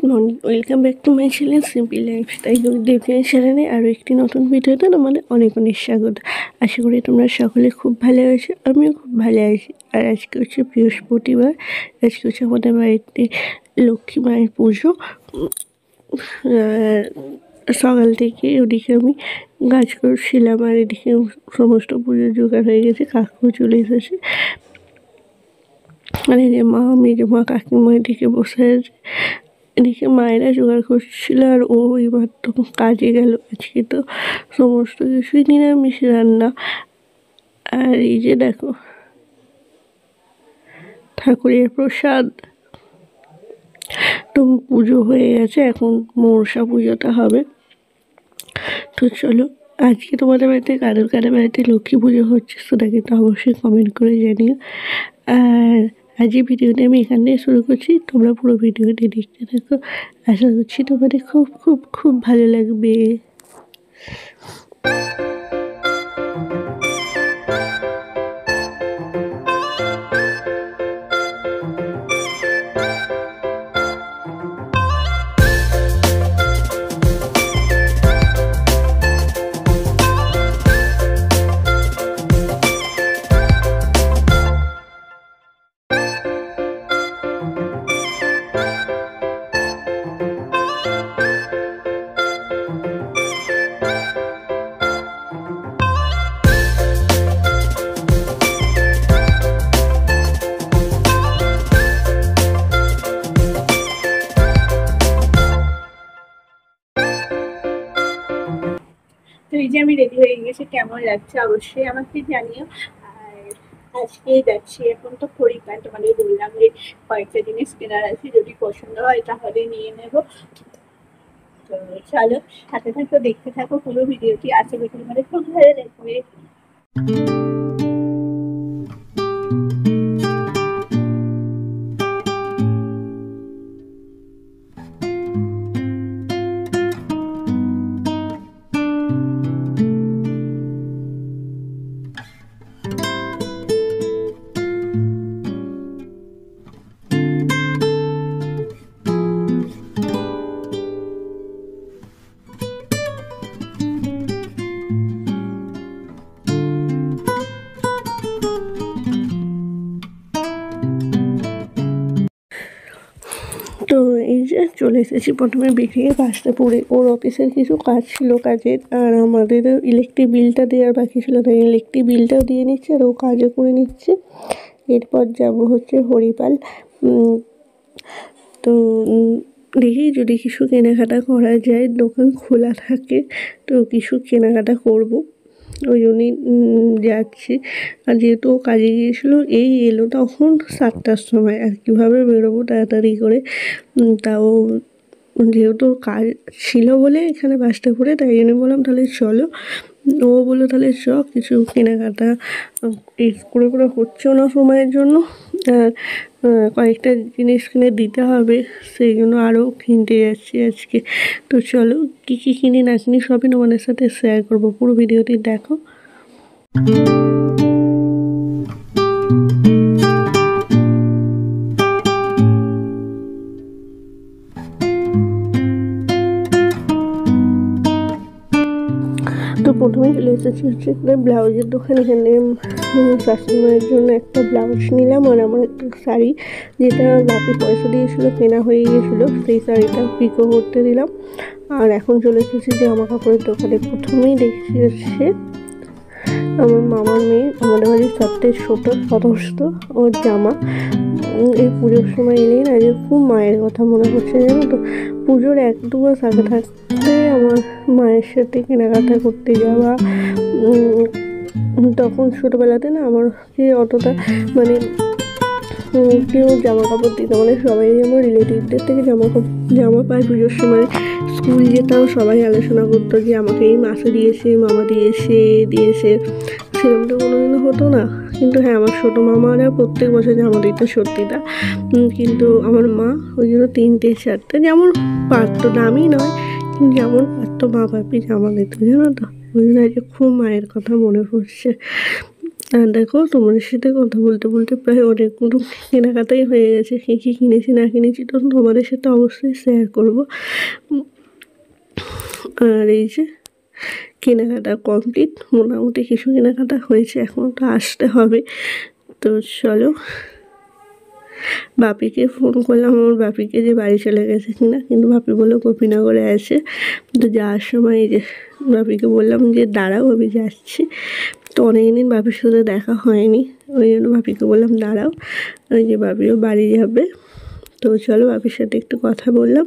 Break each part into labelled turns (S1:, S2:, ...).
S1: Morning, welcome back to my channel simple lifestyle Debjani চ্যানেলে আরও একটি নতুন ভিডিওতে তোমাদের অনেক অনেক স্বাগত। আশা করি তোমরা সকলে খুব ভালো আছো, আমিও খুব ভালো আছি। আর আজকে হচ্ছে বৃহস্পতিবার, আজকে হচ্ছে আমাদের বাড়িতে লক্ষ্মী মায়ের পুজো। সকাল থেকে ওদিকে আমি কাজ করছিলাম আর এদিকে সমস্ত পুজোর জোগাড় হয়ে গেছে, কাকু চলে এসেছে। আর এই যে মা, মেজো মা, কাকিমা এদিকে বসে আছে, এদিকে মায়েরা জোগাড় করছিল আর ও এবার তো কাজে গেল। আজকে তো সমস্ত কিছুই নিরামিষ রান্না। আর এই যে দেখো ঠাকুরের প্রসাদ। তো পুজো হয়ে গেছে, এখন মনসা পুজোটা হবে। তো চলো, আজকে তোমাদের বাড়িতে কাদের কাদের বাড়িতে লক্ষ্মী পুজো হচ্ছে সেটা কিন্তু অবশ্যই কমেন্ট করে জানিও। আর আজকের ভিডিওটা আমি এখান থেকে শুরু করছি, তোমরা পুরো ভিডিওটি দেখতে থাকো। আশা করছি তোমাদের খুব খুব খুব ভালো লাগবে। তো এই যে আমি রেডি হয়ে গেছি, কেমন লাগছে অবশ্যই আমাকে জানিও। আর আজকে যাচ্ছি এখন তো খড়িপাল, তোমাদের বললাম যে কয়েকটা জিনিস কেনার আছে, যদি পছন্দ হয় তাহলে নিয়ে নেব। তো চলো, সাথে থাকো, দেখতে থাকো পুরো ভিডিওটি। আশা করি তোমাদের খুব ভালো লাগবে। তো এই যে চলে এসেছি, প্রথমে বেরিয়ে বাসটা পড়ে ওর অফিসের কিছু কাজ ছিল কাজের, আর আমাদেরও ইলেকট্রিক বিলটা দেওয়ার বাকি ছিল, তাই ইলেকট্রিক বিলটাও দিয়ে নিচ্ছে আর ও কাজও করে নিচ্ছে। এরপর যাব হচ্ছে হরিপাল। তো দেখি যদি কিছু কেনাকাটা করা যায়, দোকান খোলা থাকে তো কিছু কেনাকাটা করব, ওই জন্যই যাচ্ছি। আর যেহেতু ও কাজে গিয়েছিলো, এই এলো তখন 7টার সময়, আর কীভাবে বেরোবো তাড়াতাড়ি করে। তাও যেহেতু কাজ ছিল বলে এখানে বাসটা করে, তাই জন্য বললাম তাহলে চলো। ও বললো তাহলে চ, কিছু কেনাকাটা করে করে হচ্ছেও না সময়ের জন্য, আর কয়েকটা জিনিস কিনে দিতে হবে, সেই জন্য আরও কিনতে যাচ্ছি আজকে। তো চলো, কী কী কিনি না কিনি সবই তোমাদের সাথে শেয়ার করবো, পুরো ভিডিওটি দেখো। তো প্রথমে চলে এসেছি হচ্ছে একটা ব্লাউজের দোকান। এখানে শাশুড়ি মায়ের জন্য একটা ব্লাউজ নিলাম, আর আমার একটা শাড়ি, যেটা বাপি পয়সা দিয়েছিলো কেনা হয়ে গিয়েছিলো, সেই শাড়িটা পিকো করতে দিলাম। আর এখন চলে এসেছি জামা কাপড়ের দোকানে। প্রথমেই দেখছি হচ্ছে আমার মামার মেয়ে, আমাদের বাড়ির সবথেকে ছোটো সদস্য, ওর জামা। এই পুজোর সময় এলেই না যে খুব মায়ের কথা মনে পড়ছে, জানো তো। পুজোর 1-2 মাস আগে থাকতে আমার মায়ের সাথে কেনাকাটা করতে যাওয়া, তখন ছোটোবেলাতে না আমাকে অতটা মানে কেউ জামা কাপড় দিত, মানে সবাই আমার রিলেটিভদের থেকে জামা পায় পুজোর সময়। স্কুল যেতাম, সবাই আলোচনা করতো যে আমাকে এই মাসে দিয়েছে, মামা দিয়েছে, সেরকম তো কোনোদিনও হতো না। কিন্তু হ্যাঁ, আমার ছোটো মামারা প্রত্যেক বছর জামা দিত সত্যিটা, কিন্তু আমার মা ওই জন্য 3-4টা যেমন পারতো, দামি নয় কিন্তু যেমন পারতো মা বাপি জামা দিত, জানো তো। ওই জন্য আজকে খুব মায়ের কথা মনে পড়ছে। আর দেখো তোমাদের সাথে কথা বলতে বলতে প্রায় অনেকগুলো কেনাকাটাই হয়ে গেছে। কী কী কিনেছি না কিনেছি তো তোমাদের সাথে অবশ্যই শেয়ার করব। আর এই যে কেনাকাটা কমপ্লিট, মোটামুটি কিছু কেনাকাটা হয়েছে, এখনও তো আসতে হবে। তো চলো, বাপিকে ফোন করলাম আমার বাপিকে যে বাড়ি চলে গেছে কিনা, কিন্তু বাপি বললো গোপীনগরে আছে। তো যাওয়ার সময় এই যে বাপিকে বললাম যে দাঁড়াও আমি যাচ্ছি। তো অনেকদিন বাপির সাথে দেখা হয়নি, ওই জন্য বাপিকে বললাম দাঁড়াও। ওই যে বাপিও বাড়ি যাবে। তো চলো বাপির সাথে একটু কথা বললাম।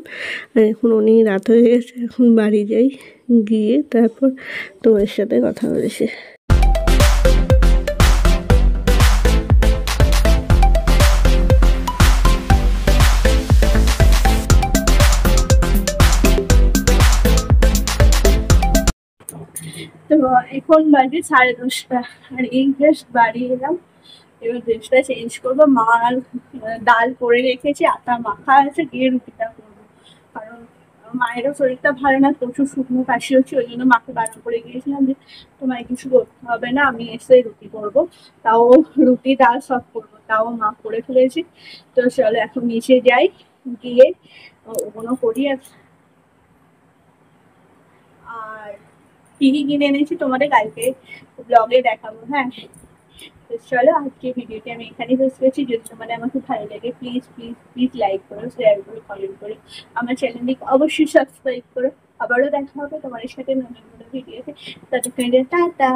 S1: আর এখন অনেক রাত হয়ে গেছে, এখন বাড়ি যাই, গিয়ে তারপর তোমার সাথে কথা বলেছি।
S2: তো এখন বাজে 10:30, আর এই জাস্ট বাড়ি এলাম। এবার ড্রেসটা চেঞ্জ করবো। মা ডাল করে রেখেছে, আটা মাখা আছে, গিয়ে রুটিটা করবো। কারণ মায়েরও শরীরটা ভালো না, প্রচুর শুকনো কাশি হচ্ছে, ওই জন্য মাকে বারণ করে গিয়েছিলাম যে তোমায় কিছু করতে হবে না, আমি এসে রুটি করবো। তাও রুটি ডাল সব করবো, তাও মা করে ফেলেছি। তো চলো এখন নিচে যাই, গিয়ে ওগুলো করি। আর কি কি কিনে এনেছি তোমাদের কালকে ব্লগে দেখাবো। হ্যাঁ, তো চলো আজকে ভিডিওটি আমি এখানেই শেষ করছি। যদি তোমাদের আমাকে ভালো লাগে প্লিজ প্লিজ প্লিজ লাইক করো, শেয়ার করো, কমেন্ট করো, আমার চ্যানেলটিকে অবশ্যই সাবস্ক্রাইব করো। আবারও দেখা হবে তোমাদের সাথে নতুন ভিডিওতে। ততক্ষণ টাটা।